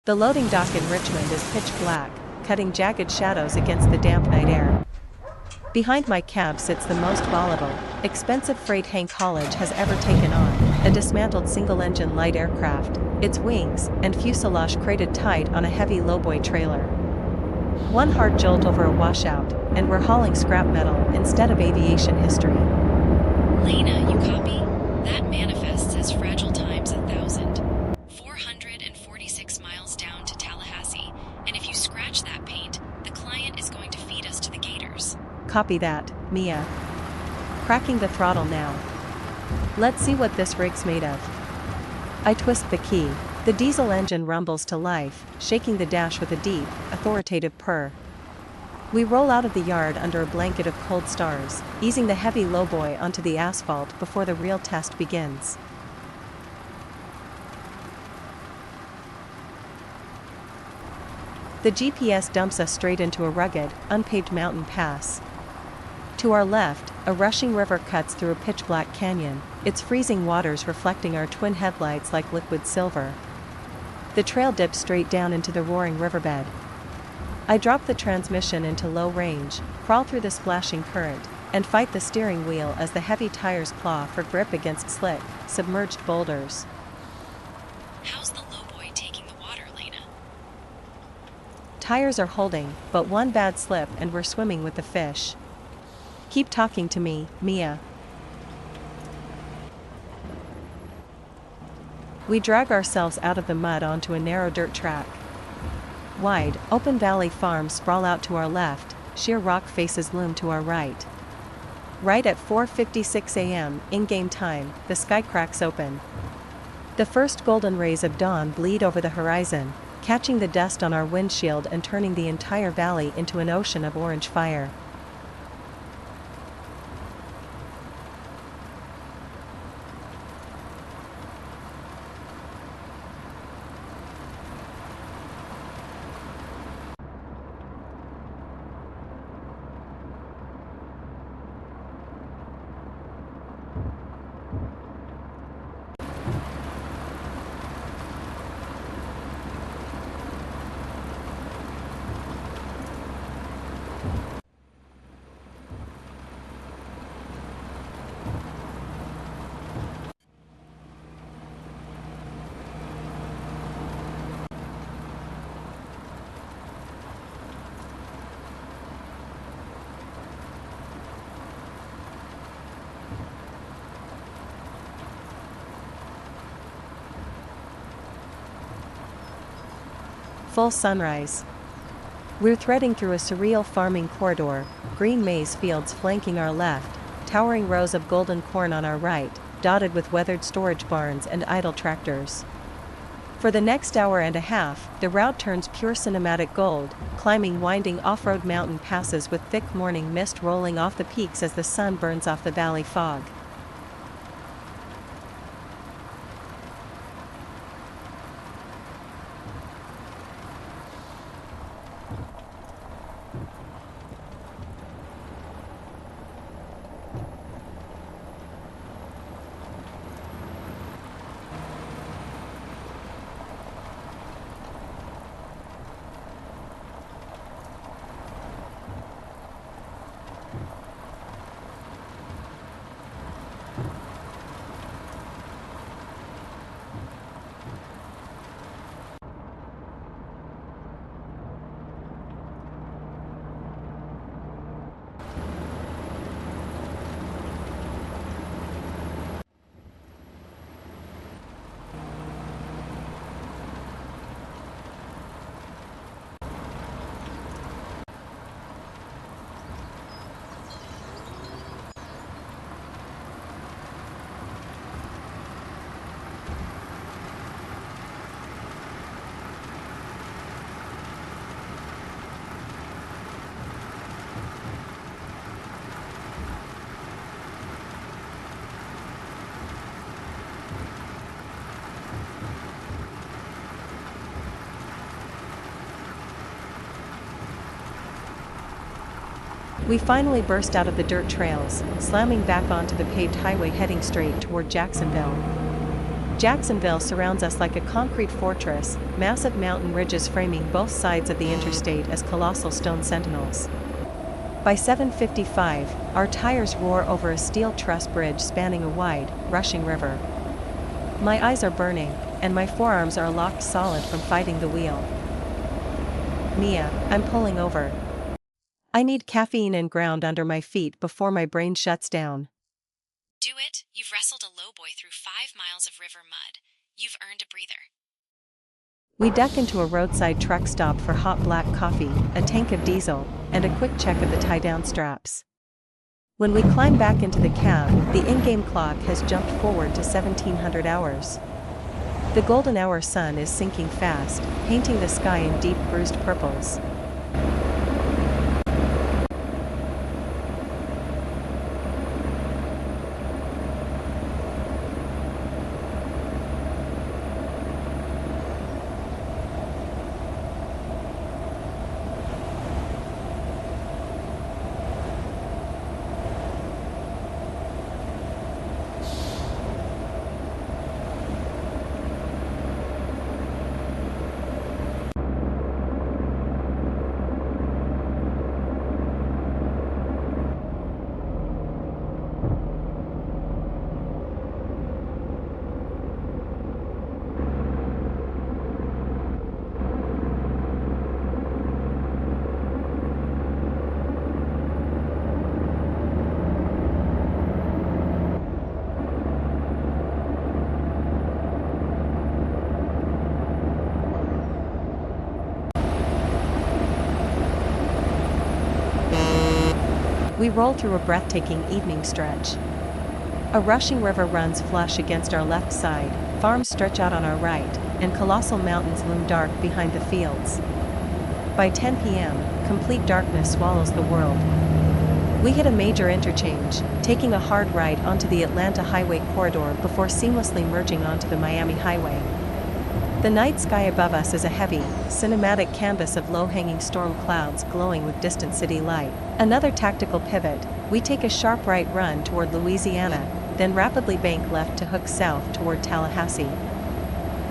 The loading dock in Richmond is pitch black, cutting jagged shadows against the damp night air. Behind my cab sits the most volatile, expensive freight Hank Haulage has ever taken on, a dismantled single-engine light aircraft, its wings and fuselage crated tight on a heavy lowboy trailer. One hard jolt over a washout, and we're hauling scrap metal instead of aviation history. Lena, you copy? That manifests as fragile times 1,446 miles down to Tallahassee, and if you scratch that paint, the client is going to feed us to the gators. Copy that, Mia. Cracking the throttle now. Let's see what this rig's made of. I twist the key. The diesel engine rumbles to life, shaking the dash with a deep, authoritative purr. We roll out of the yard under a blanket of cold stars, easing the heavy lowboy onto the asphalt before the real test begins. The GPS dumps us straight into a rugged, unpaved mountain pass. To our left, a rushing river cuts through a pitch-black canyon, its freezing waters reflecting our twin headlights like liquid silver. The trail dips straight down into the roaring riverbed. I drop the transmission into low range, crawl through the splashing current, and fight the steering wheel as the heavy tires claw for grip against slick, submerged boulders. How's the lowboy taking the water, Lena? Tires are holding, but one bad slip and we're swimming with the fish. Keep talking to me, Mia. We drag ourselves out of the mud onto a narrow dirt track. Wide, open valley farms sprawl out to our left, sheer rock faces loom to our right. Right at 4:56 a.m. in-game time, the sky cracks open. The first golden rays of dawn bleed over the horizon, catching the dust on our windshield and turning the entire valley into an ocean of orange fire. Full sunrise. We're threading through a surreal farming corridor, green maize fields flanking our left, towering rows of golden corn on our right, dotted with weathered storage barns and idle tractors. For the next hour and a half, the route turns pure cinematic gold, climbing winding off-road mountain passes with thick morning mist rolling off the peaks as the sun burns off the valley fog. We finally burst out of the dirt trails, slamming back onto the paved highway heading straight toward Jacksonville. Jacksonville surrounds us like a concrete fortress, massive mountain ridges framing both sides of the interstate as colossal stone sentinels. By 7:55, our tires roar over a steel truss bridge spanning a wide, rushing river. My eyes are burning, and my forearms are locked solid from fighting the wheel. Mia, I'm pulling over. I need caffeine and ground under my feet before my brain shuts down. Do it. You've wrestled a lowboy through 5 miles of river mud. You've earned a breather. We duck into a roadside truck stop for hot black coffee, a tank of diesel, and a quick check of the tie-down straps. When we climb back into the cab, the in-game clock has jumped forward to 1700 hours. The golden hour sun is sinking fast, painting the sky in deep bruised purples. We roll through a breathtaking evening stretch. A rushing river runs flush against our left side, farms stretch out on our right, and colossal mountains loom dark behind the fields. By 10 p.m., complete darkness swallows the world. We hit a major interchange, taking a hard right onto the Atlanta Highway corridor before seamlessly merging onto the Miami Highway. The night sky above us is a heavy, cinematic canvas of low-hanging storm clouds glowing with distant city light. Another tactical pivot, we take a sharp right run toward Louisiana, then rapidly bank left to hook south toward Tallahassee.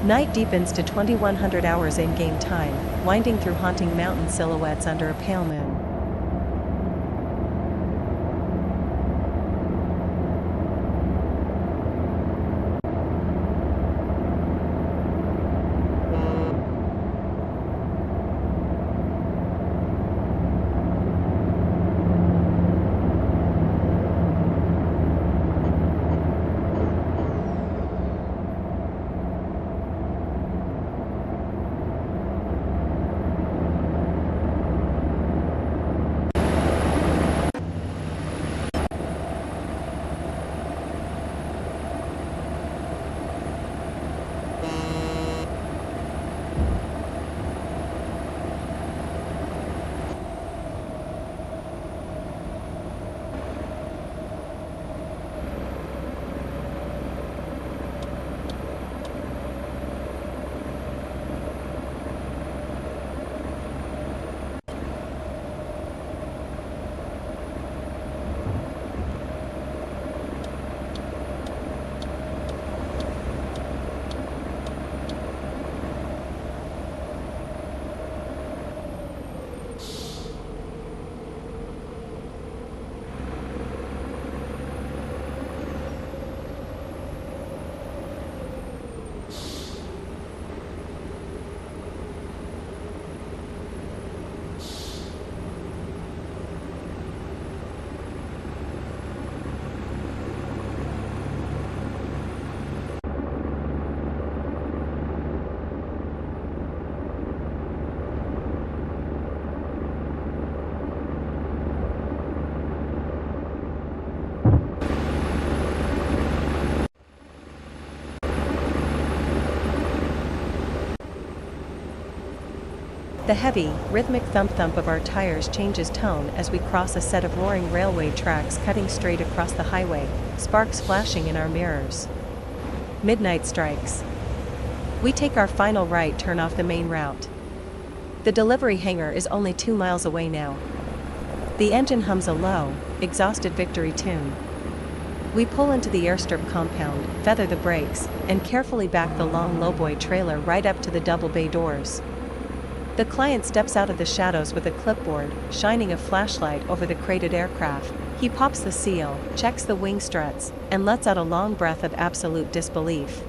Night deepens to 2100 hours in-game time, winding through haunting mountain silhouettes under a pale moon. The heavy, rhythmic thump-thump of our tires changes tone as we cross a set of roaring railway tracks cutting straight across the highway, sparks flashing in our mirrors. Midnight strikes. We take our final right turn off the main route. The delivery hangar is only 2 miles away now. The engine hums a low, exhausted victory tune. We pull into the airstrip compound, feather the brakes, and carefully back the long lowboy trailer right up to the double bay doors. The client steps out of the shadows with a clipboard, shining a flashlight over the crated aircraft. He pops the seal, checks the wing struts, and lets out a long breath of absolute disbelief.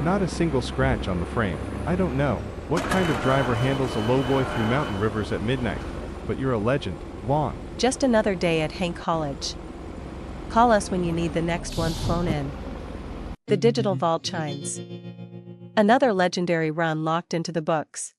Not a single scratch on the frame. I don't know what kind of driver handles a lowboy through mountain rivers at midnight, but you're a legend, Vaughn. Just another day at Haulage. Call us when you need the next one flown in. The digital vault chimes. Another legendary run locked into the books.